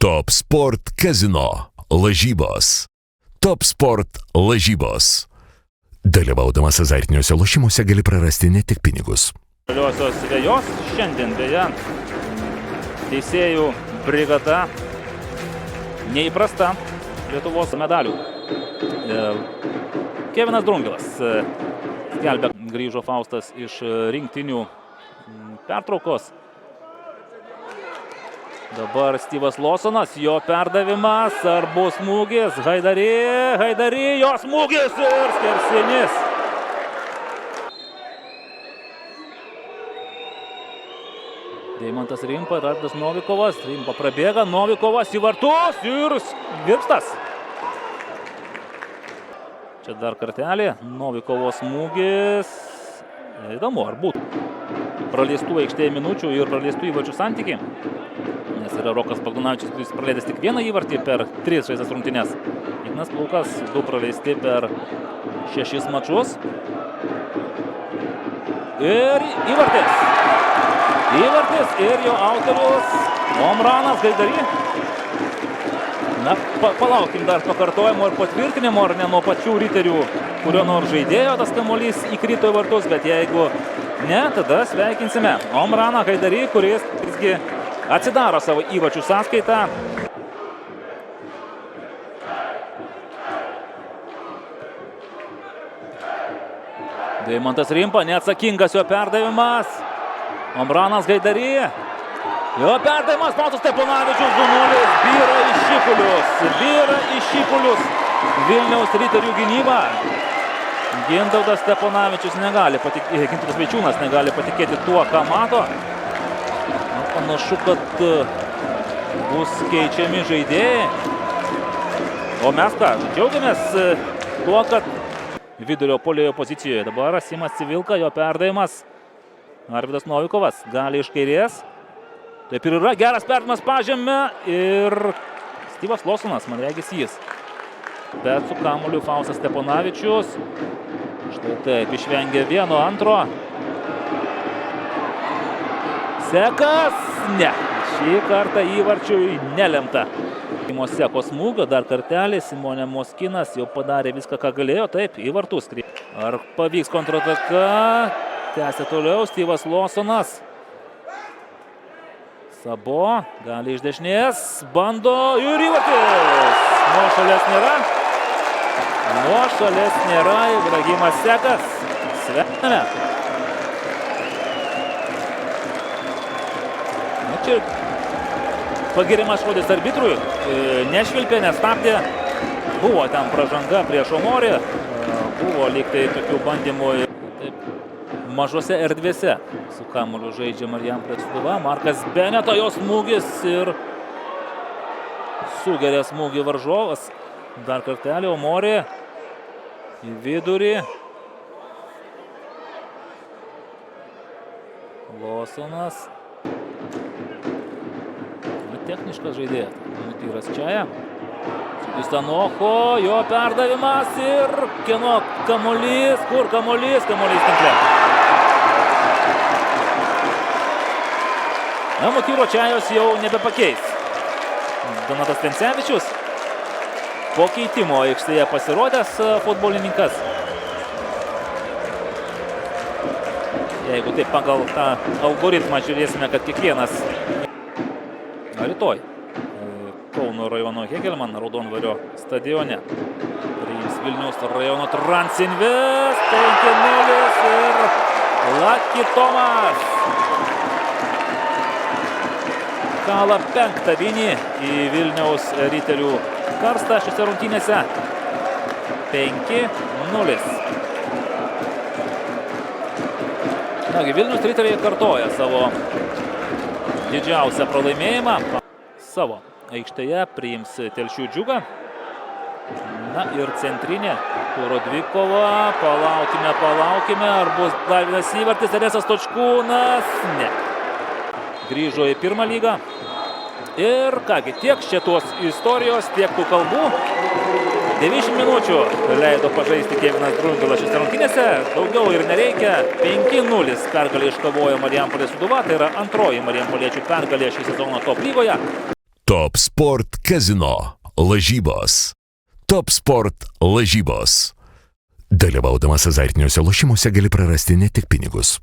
Top Sport Casino lažybos. Top Sport lažybos. Dalyvaudamas azartiniuose lošimuose gali prarasti ne tik pinigus. Žaliosios vejos šiandien beje teisėjų brigada neįprasta Lietuvos medalių. Kevinas Drungilas skelbia, grįžo Faustas iš rinktinių pertraukos. Dabar Styvas Lawsonas, jo perdavimas, ar bus smūgis, Haidari, jo smūgis ir skersinis. Deimantas Rimpa, Arvydas Novikovas, Rimpa prabėga, Novikovas į vartus ir Virpstas. Čia dar kartelį, Novikovo smūgis, įdomu, ar būtų praleistų aikštėje minučių ir praleistų įvarčių santykiai. Nes yra Rokas Bogdanovičius, kuris praleidęs tik vieną įvartį per 3 žaistas rungtynes. Ignas Plūkas 2 praleisti per 6 mačus. Ir įvartis. Įvartis ir jo autorius Omranas Haidari. Na, palaukim dar pakartojimo ir patvirtinimo, ar ne nuo pačių riterių, kurio nors žaidėjo tas kamuolys įkrito į vartus, bet jeigu ne, tada sveikinsime Omraną Haidari, kuris visgi atsidaro savo įvarčių sąskaitą. Deimantas Rimpa, neatsakingas jo perdavimas. Omranas Haidari. Jo perdavimas, Matas Steponavičius 2-0, byra į šipulius. Vilniaus riterių gynyba. Gintautas Steponavičius Gintautas Vaičiūnas negali patikėti tuo, ką mato. Panašu, kad bus keičiami žaidėjai. O mes ką, džiaugiamės tuo, kad vidurio puolėjo pozicijoje. Dabar Simas Civilka, jo perdavimas. Arvydas Novikovas gali iš kairės. Taip ir yra, geras perdavimas pažemė ir Styvas Lawsonas, man regis jis. Bet su kamuoliu Faustas Steponavičius. Štai taip, išvengė 1-2. Sekas, ne. Šį kartą įvarčiui nelemta. Simo Seko smūgio, dar kartelį, Simonė Moskinas jau padarė viską, ką galėjo, taip, į vartus. Ar pavyks kontrataka? Tęsia toliau, Styvas Lawsonas. Sabo, gali iš dešinės, bando ir įvartis. Nuošalės nėra, Ibrahimas Sekas. Sveikiname. Čia pagirimas žodis arbitrui, nešvilpė, nestabdė, buvo ten pražanga prieš Omorį, buvo lyg tai tokių bandymų mažose erdvėse. Su kamuoliu žaidžia Marijampolės Sūduva, Markas Beneto, jo smūgis ir sugeria smūgį varžovas. Dar kartelį Omorį į vidurį. Lawsonas. Techniškas žaidėjas. Mutyras Čiaja. Stanocho, jo perdavimas ir kieno kamuolys. Kur kamuolys? Kamuolys tinkle. Na, Mutyro Čiajos jau nebepakeis. Donatas Vencevičius. Po keitimo aikštėje pasirodęs futbolininkas. Jeigu taip pagal tą algoritmą žiūrėsime, kad kiekvienas rytoj Kauno rajono Hegelman Raudondvario stadione priims Vilniaus rajono Transinvest 5-0 ir Lucky Tomas kala 5. vinį į Vilniaus riterių karstą šiose rungtynėse. 5-0. Nagi, Vilniaus riteriai kartoja savo didžiausią pralaimėjimą. Savo aikštėje priims Telšių Džiugą. Na ir centrinė turo dvikova. Palaukime, ar bus dar vienas įvartis. Teresas Točkūnas. Ne. Grįžo į pirmą lygą. Ir kągi, tiek šitos istorijos, tiek tų kalbų. 90 minučių leido pažaisti Kevinas Drungilas šiose rungtynėse. Daugiau ir nereikia. 5-0 pergalę iškovojo Marijampolės Sūduva. Tai yra antroji marijampoliečių pergalė šį sezoną Top lygoje. Top Sport Casino lažybos. Top Sport lažybos. Dalyvaudamas azartiniuose lošimuose gali prarasti ne tik pinigus.